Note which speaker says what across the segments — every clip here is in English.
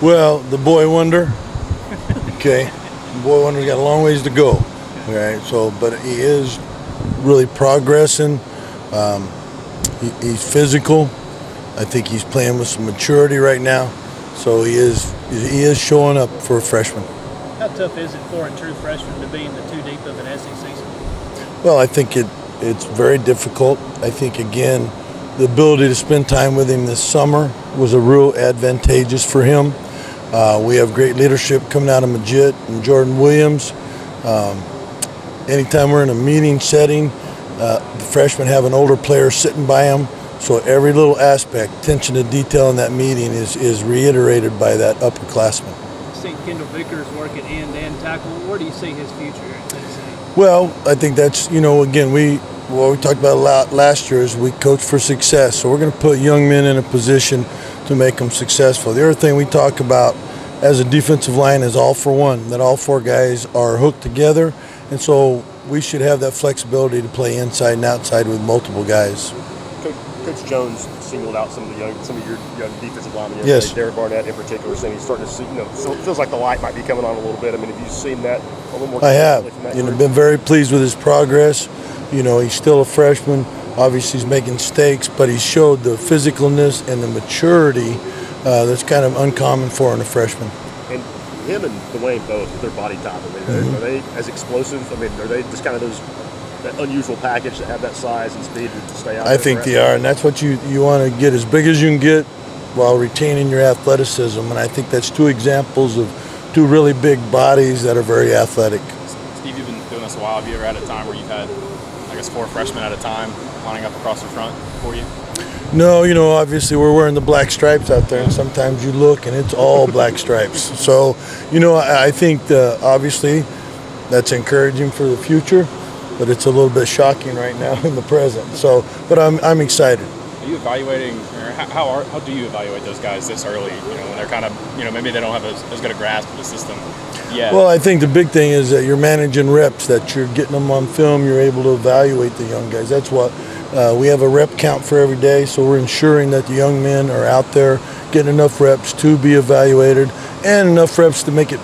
Speaker 1: Well, the boy wonder. Okay, the boy wonder's got a long ways to go. All right, so but he is really progressing. He's physical. I think he's playing with some maturity right now. So he is showing up for a freshman.
Speaker 2: How tough is it for a true freshman to be in the too deep of an SEC school?
Speaker 1: Well, I think it's very difficult. I think, again, the ability to spend time with him this summer was a real advantageous for him. We have great leadership coming out of Majid and Jordan Williams. Anytime we're in a meeting setting, the freshmen have an older player sitting by them. So every little aspect, attention to detail in that meeting is reiterated by that upperclassman.
Speaker 2: You've seen Kendall Vickers work at end tackle. Where do you see his future at Tennessee?
Speaker 1: Well, I think that's, again, what we talked about a lot last year is we coach for success. So we're going to put young men in a position to make them successful. The other thing we talk about as a defensive line is all for one, that all four guys are hooked together. And so we should have that flexibility to play inside and outside with multiple guys.
Speaker 3: Coach Jones singled out some of your young defensive linemen.
Speaker 1: Yes.
Speaker 3: Derek Barnett in particular, saying he's starting to see, so it feels like the light might be coming on a little bit. I mean, have you seen that a little more?
Speaker 1: I have. Been very pleased with his progress. He's still a freshman. Obviously, he's making mistakes, but he showed the physicalness and the maturity that's kind of uncommon for a freshman.
Speaker 3: And him and Dwayne both, with their body type, are they as explosive? I mean, are they just kind of that unusual package that have that size and speed to stay out there?
Speaker 1: I think they are, and that's what you want to get as big as you can get while retaining your athleticism. And I think that's two examples of two really big bodies that are very athletic.
Speaker 4: Steve, you've been doing this a while. Have you ever had a time where you've had, I guess, 4 freshmen at a time lining up across the front for you?
Speaker 1: No, obviously we're wearing the black stripes out there, and sometimes you look and it's all black stripes. So, I think obviously that's encouraging for the future. But it's a little bit shocking right now in the present. So, but I'm excited.
Speaker 4: Are you evaluating, or how do you evaluate those guys this early? When they're kind of, maybe they don't have as good a grasp of the system yet.
Speaker 1: Well, I think the big thing is that you're managing reps, that you're getting them on film. You're able to evaluate the young guys. That's what we have a rep count for every day. So we're ensuring that the young men are out there getting enough reps to be evaluated and enough reps to make it,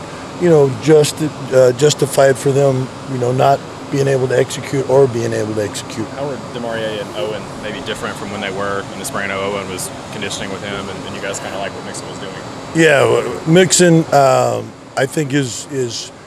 Speaker 1: justified for them. Not being able to execute or being able to execute.
Speaker 4: How were DeMaurier and Owen maybe different from when they were in the spring? I know Owen was conditioning with him, and you guys kind of like what Mixon was doing.
Speaker 1: Yeah, Mixon, I think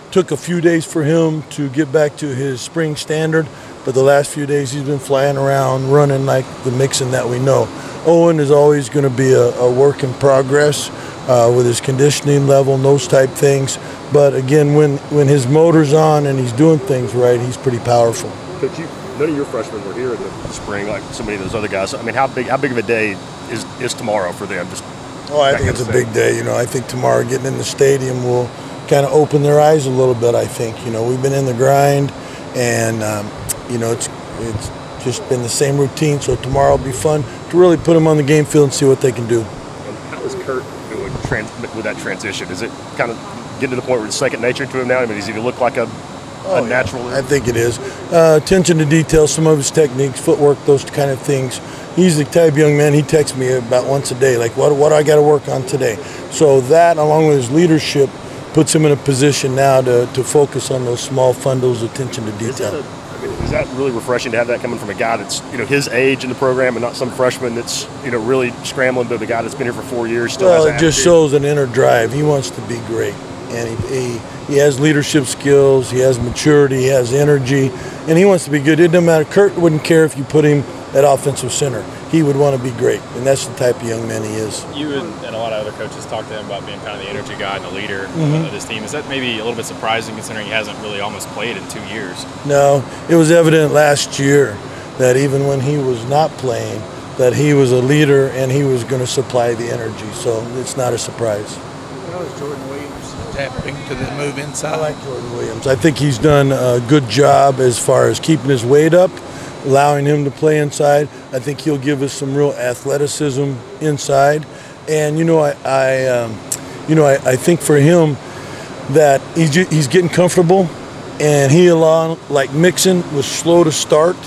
Speaker 1: took a few days for him to get back to his spring standard, but the last few days he's been flying around, running like the Mixon that we know. Owen is always going to be a work in progress with his conditioning level and those type things. But again, when his motor's on and he's doing things right, he's pretty powerful.
Speaker 3: Coach, none of your freshmen were here in the spring like so many of those other guys. I mean, how big of a day is tomorrow for them?
Speaker 1: I think it's a big day. I think tomorrow getting in the stadium will kind of open their eyes a little bit. I think we've been in the grind, and it's just been the same routine. So tomorrow will be fun to really put them on the game field and see what they can do.
Speaker 3: And how is Kurt doing with that transition? Is it kind of getting to the point where it's second nature to him now? I mean, does he look like a natural?
Speaker 1: Yeah. I think it is. Attention to detail, some of his techniques, footwork, those kind of things. He's the type of young man, he texts me about once a day, like, what do I got to work on today? So that, along with his leadership, puts him in a position now to focus on those small fundals, attention to detail.
Speaker 3: Is that really refreshing to have that coming from a guy that's his age in the program and not some freshman that's really scrambling, but the guy that's been here for 4 years still has
Speaker 1: it just shows an inner drive. He wants to be great. And he has leadership skills, he has maturity, he has energy, and he wants to be good. It doesn't matter. Kurt wouldn't care if you put him at offensive center. He would want to be great, and that's the type of young man he is.
Speaker 4: You and a lot of other coaches talked to him about being kind of the energy guy and the leader of his team. Is that maybe a little bit surprising considering he hasn't really almost played in 2 years?
Speaker 1: No, it was evident last year that even when he was not playing, that he was a leader and he was going to supply the energy. So it's not a surprise.
Speaker 2: How is Jordan Williams
Speaker 5: tapping to the move inside?
Speaker 1: I like Jordan Williams. I think he's done a good job as far as keeping his weight up, allowing him to play inside. I think he'll give us some real athleticism inside. And I think for him that he's getting comfortable, and he, along like Mixon, was slow to start.